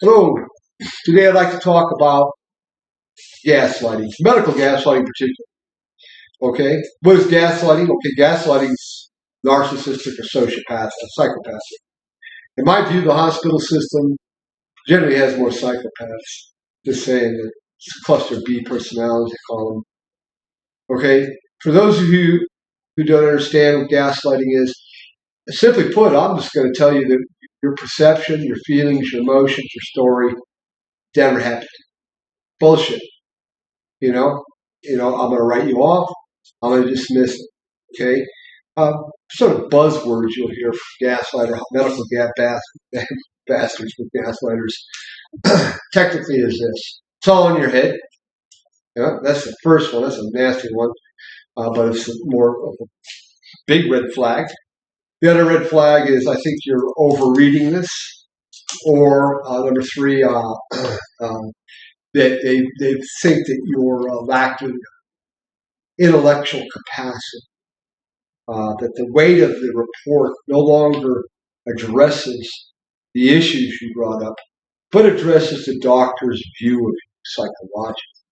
Hello. Today I'd like to talk about gaslighting, medical gaslighting in particular. Okay, what is gaslighting? Okay, gaslighting is narcissistic or sociopathic, psychopathic. In my view, the hospital system generally has more psychopaths. Just saying that it's cluster B personalities, they call them. Okay, for those of you who don't understand what gaslighting is, simply put, I'm just going to tell you that your perception, your feelings, your emotions, your story never happened. Bullshit. You know, I'm going to write you off. I'm going to dismiss it. Okay, sort of buzzwords you'll hear from gaslighter, medical bastards with gaslighters. Technically, is this? It's all in your head. Yeah, that's the first one. That's a nasty one, but it's more of a big red flag. The other red flag is I think you're overreading this, or number three, that they think that you're lacking intellectual capacity, that the weight of the report no longer addresses the issues you brought up, but addresses the doctor's view of you psychologically.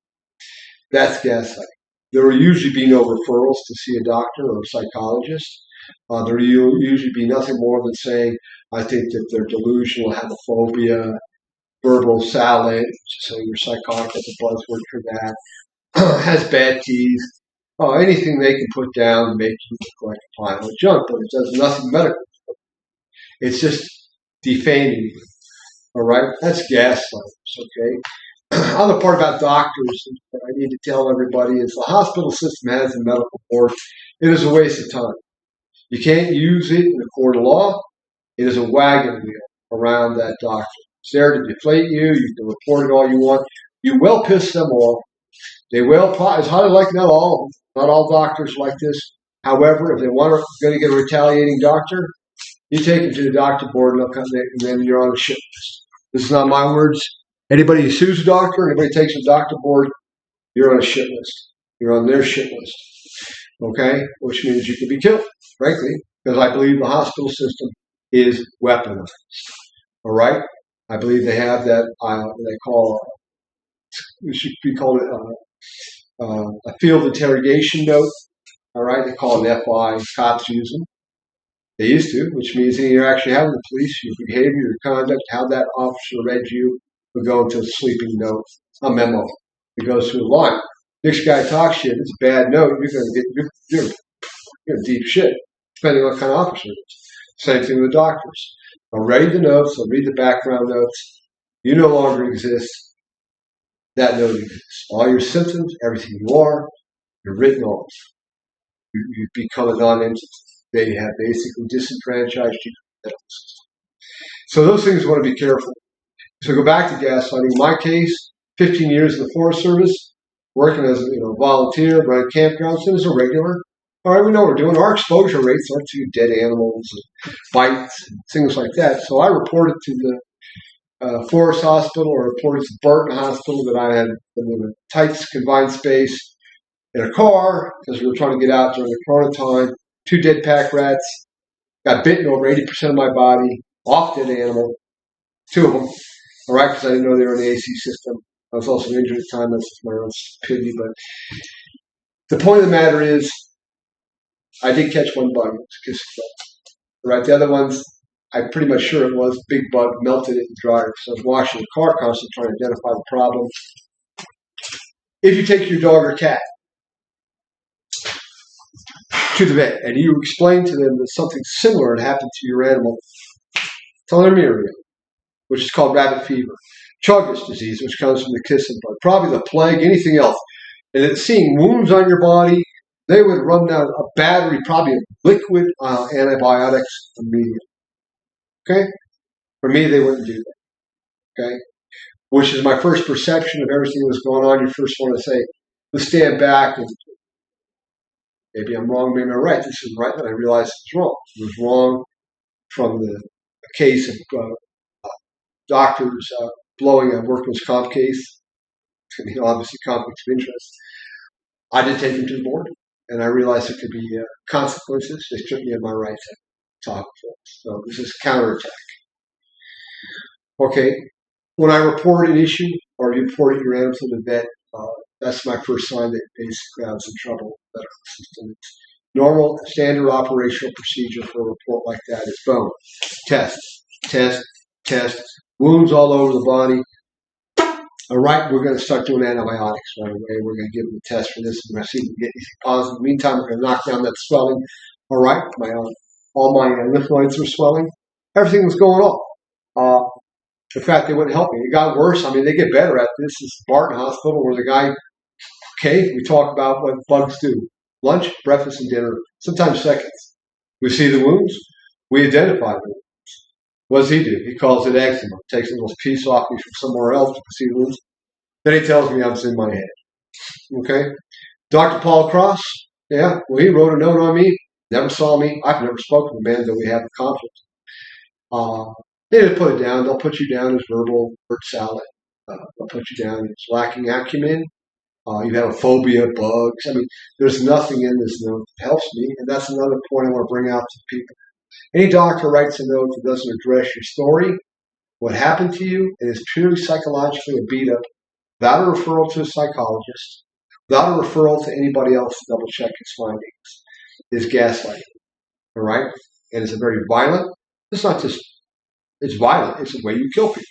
That's gaslighting. There will usually be no referrals to see a doctor or a psychologist. There will usually be nothing more than saying, I think that they're delusional, have a phobia, verbal salad, so you're psychotic, that's a buzzword for that, has bad teeth, anything they can put down and make you look like a pile of junk, but it does nothing medical. It's just defaming you. All right? That's gaslighters, okay? Other part about doctors that I need to tell everybody is the hospital system has a medical board. It is a waste of time. You can't use it in a court of law. It is a wagon wheel around that doctor. It's there to deflate you. You can report it all you want. You will piss them off. They will. It's highly likely not all of them. Not all doctors like this. However, if they want going to get a retaliating doctor, you take them to the doctor board and then you're on a shit list. This is not my words. Anybody who sues a doctor, anybody takes a doctor board, you're on a shit list. You're on their shit list. Okay? Which means you could be killed, frankly, because I believe the hospital system is weaponized. All right? I believe they have that, they call, it should be called a field interrogation note. All right? They call it an FI. Cops use them. They used to, which means that you're actually having the police, your behavior, your conduct, how that officer read you, will go into a sleeping note, a memo. It goes through the line. Next guy talks shit, it's a bad note, you're in deep shit, depending on what kind of officer it is. Same thing with doctors. They'll read the notes, they'll read the background notes. You no longer exist. That note exists. All your symptoms, everything you are, you're written off. You become a non-entity. They have basically disenfranchised you from the medical system. So those things want to be careful. So go back to gaslighting. In my case, 15 years in the Forest Service, working as a volunteer, running campgrounds, it was a regular. All right, we know what we're doing. Our exposure rates are to dead animals, and bites, and things like that. So I reported to the Forest Hospital, or reported to Barton Hospital that I had been in a tight, confined space in a car because we were trying to get out during the corona time. 2 dead pack rats, got bitten over 80% of my body, off dead animal, 2 of them. All right, because I didn't know they were in the AC system. I was also injured at the time. That's my own pity. But the point of the matter is, I did catch one bug. It was a kiss bug. Right, the other ones, I'm pretty much sure it was big bug, melted it in the dryer. So I was washing the car constantly trying to identify the problem. If you take your dog or cat to the vet and you explain to them that something similar had happened to your animal, tularemia, which is called rabbit fever, Chagas disease, which comes from the kissing bug, probably the plague, anything else, and it's seeing wounds on your body, they would run down a battery, probably of liquid antibiotics immediately. Okay? For me, they wouldn't do that. Okay? Which is my first perception of everything that was going on. You first want to say, let's stand back and maybe I'm wrong, maybe I'm right. This is right, and I realized it's wrong. It was wrong from the case of doctors blowing a workman's comp case. Obviously, conflicts of interest. I did take him to the board, and I realized there could be consequences. They took me in my right to talk to folks. So this is counterattack. Okay, When I report an issue or you report your animal to the vet, that's my first sign that basically I was in trouble with the medical system. It's normal, standard operational procedure for a report like that is boom, test, test, test, wounds all over the body. All right, we're going to start doing antibiotics right away. We're going to give them a test for this. We're going to see if we get anything positive. In the meantime, we're going to knock down that swelling. All right, all my lymph nodes were swelling. Everything was going on. In fact, they wouldn't help me. It got worse. I mean, they get better at this. This is Barton Hospital where the guy, okay, we talk about what bugs do. Lunch, breakfast, and dinner, sometimes seconds. We see the wounds. We identify them. What does he do? He calls it eczema. Takes a little piece off me from somewhere else to see the wounds. Then he tells me I'm in my head. Okay? Dr. Paul Cross, yeah, well, he wrote a note on me. Never saw me. I've never spoken to the man, though we have a conflict. They just put it down. They'll put you down as verbal word salad. They'll put you down as lacking acumen. You have a phobia of bugs. I mean, there's nothing in this note that helps me, and that's another point I want to bring out to people. Any doctor writes a note that doesn't address your story, what happened to you, and is purely psychologically a beat-up, without a referral to a psychologist, without a referral to anybody else to double-check his findings, is gaslighting. All right? And it's a very violent, it's not just, it's violent, it's the way you kill people.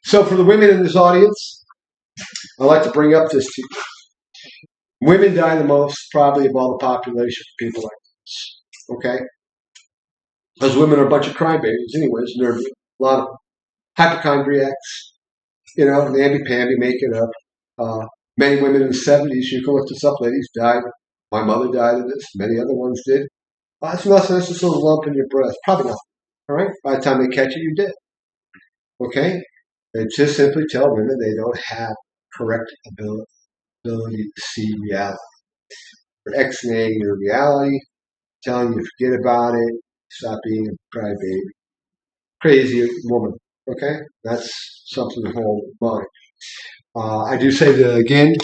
So for the women in this audience, I'd like to bring up this to you. Women die the most, probably, of all the population of people like this. Okay? Because women are a bunch of crybabies anyways, and there are a lot of hypochondriacs, namby-pamby, make it up. Many women in the 70s, you can look this up, ladies, died. My mother died of this. Many other ones did. It's nothing. It's just a little lump in your breast. Probably not. All right? By the time they catch it, you're dead. Okay? They just simply tell women they don't have correct ability to see reality. They're X-naying your reality, telling you forget about it, stop being a crybaby. Crazy woman. Okay? That's something to hold in mind. I do say that, again,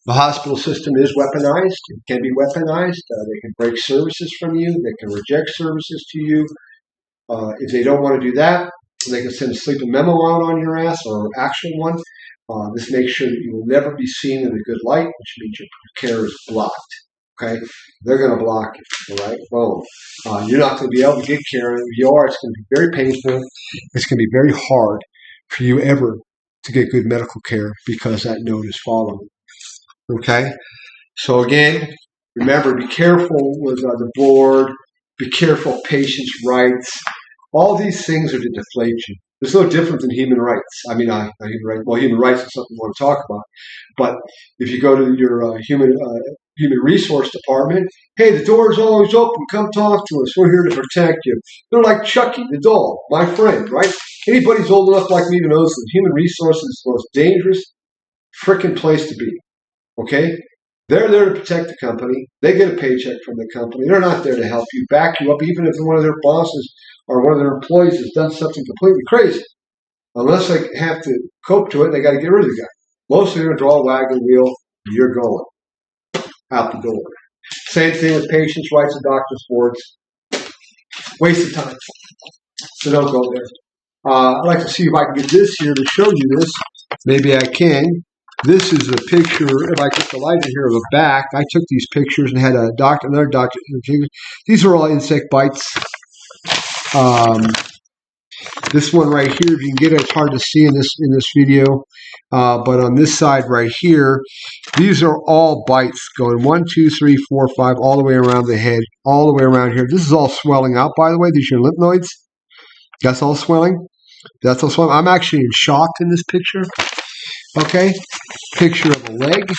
the hospital system is weaponized. It can be weaponized. They can break services from you. They can reject services to you. If they don't want to do that, they can send a sleeping memo out on your ass or an actual one. This makes sure that you will never be seen in a good light, which means your care is blocked. Okay? They're going to block it. All right? Boom. You're not going to be able to get care. If you are, it's going to be very painful. It's going to be very hard for you ever to get good medical care because that note is following. Okay? So again, remember, be careful with the board. Be careful of patients' rights. All these things are to deflate you. It's no different than human rights. I mean, human rights is something we want to talk about. But if you go to your human resource department, hey, the door is always open. Come talk to us. We're here to protect you. They're like Chucky, the dog, my friend, right? Anybody's old enough like me to know that human resources is the most dangerous freaking place to be. Okay? They're there to protect the company. They get a paycheck from the company. They're not there to help you, back you up, even if one of their bosses or one of their employees has done something completely crazy. Unless they have to cope to it, they got to get rid of the guy. Mostly they're going to draw a wagon wheel, you're going out the door. Same thing with patients' rights and doctors' boards. Waste of time. So don't go there. I'd like to see if I can get this here to show you this. Maybe I can. This is a picture, if I get the light in here, of the back. I took these pictures and had another doctor. These are all insect bites. This one right here, if you can get it, it's hard to see in this video. But on this side right here, these are all bites going 1, 2, 3, 4, 5, all the way around the head, all the way around here. This is all swelling out, by the way. These are your lymph nodes. That's all swelling. That's all swelling. I'm actually in shock in this picture. Okay, picture of a leg.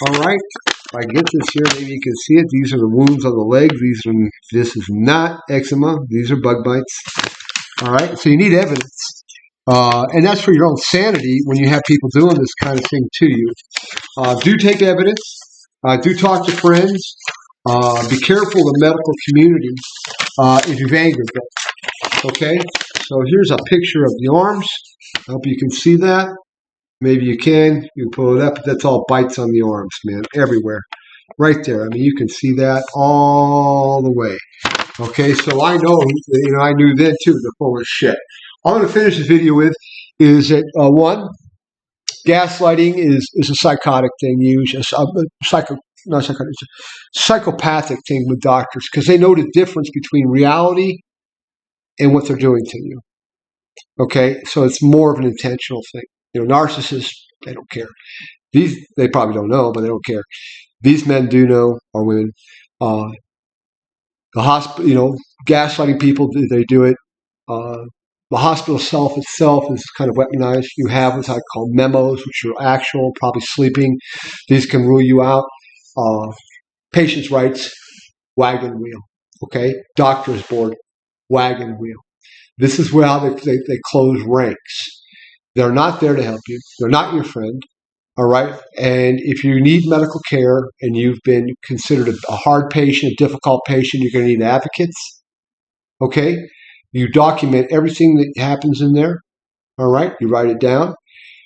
All right, if I get this here, maybe you can see it. These are the wounds on the leg. This is not eczema. These are bug bites. All right, so you need evidence, and that's for your own sanity when you have people doing this kind of thing to you. Do take evidence. Do talk to friends. Be careful of the medical community if you've angered them. Okay, so here's a picture of the arms. I hope you can see that. Maybe you can pull it up, but that's all bites on the arms, man, everywhere. Right there. I mean, you can see that all the way. Okay, so I know, I knew then too, the full of shit. I'm going to finish this video with, is that one, gaslighting is a psychotic thing, usually not psychotic, it's a psychopathic thing with doctors because they know the difference between reality and what they're doing to you. Okay, so it's more of an intentional thing. Narcissists, they don't care. They probably don't know, but they don't care. These men do know, or women. Uh, the hospital, gaslighting people, they do it. The hospital itself is kind of weaponized. You have what I call memos, which are actual, probably sleeping. These can rule you out. Patients' rights, wagon wheel. Okay, doctor's board, wagon wheel. This is how they close ranks. They're not there to help you. They're not your friend. All right. And if you need medical care and you've been considered a hard patient, a difficult patient, you're going to need advocates. Okay. You document everything that happens in there. All right. You write it down.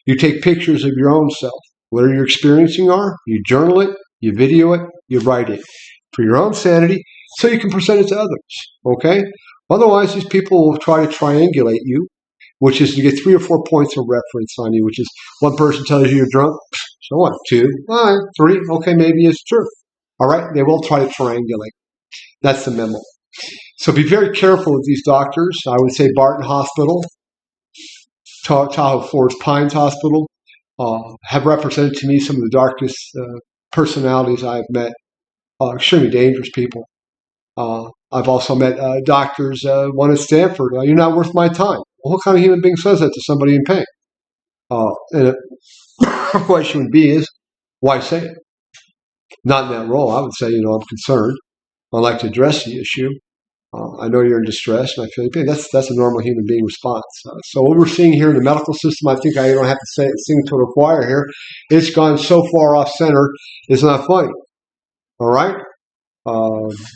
You take pictures of your own self, whatever your experiencing are. You journal it. You video it. You write it for your own sanity so you can present it to others. Okay. Otherwise, these people will try to triangulate you, which is to get 3 or 4 points of reference on you, which is one person tells you you're drunk, so what, 2, all right, 3, okay, maybe it's true. All right, they will try to triangulate. That's the memo. So be very careful with these doctors. I would say Barton Hospital, Tahoe Forest Pines Hospital, have represented to me some of the darkest personalities I've met, extremely dangerous people. I've also met doctors, one at Stanford, you're not worth my time. Well, what kind of human being says that to somebody in pain? And the question would be is, why say it? Not in that role. I would say, I'm concerned. I'd like to address the issue. I know you're in distress and I feel pain. That's a normal human being response. So what we're seeing here in the medical system, I think I don't have to sing to a choir here. It's gone so far off center, it's not funny. All right?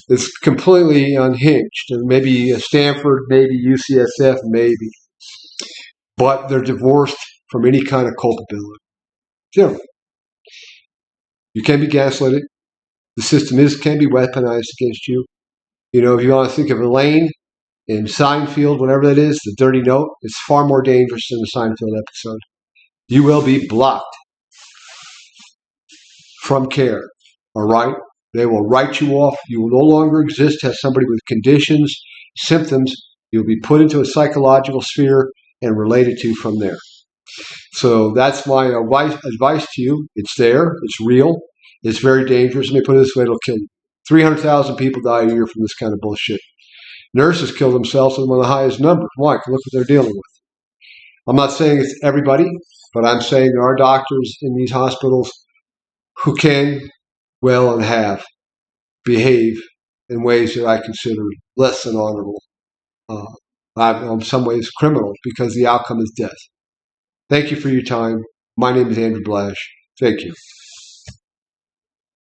It's completely unhinged. And maybe Stanford, maybe UCSF, maybe. But they're divorced from any kind of culpability. Zero. You can be gaslighted. The system can be weaponized against you. If you want to think of Elaine in Seinfeld, whatever that is, the dirty note, it's far more dangerous than the Seinfeld episode. You will be blocked from care. All right? They will write you off. You will no longer exist as somebody with conditions, symptoms. You'll be put into a psychological sphere and related to from there. So that's my advice to you. It's there. It's real. It's very dangerous. Let me put it this way. It'll kill you. 300,000 people die a year from this kind of bullshit. Nurses kill themselves at one of the highest numbers. Why? Look what they're dealing with. I'm not saying it's everybody, but I'm saying there are doctors in these hospitals who can, will, and have behave in ways that I consider less than honorable. In some ways criminal because the outcome is death. Thank you for your time. My name is Andrew Blash. Thank you.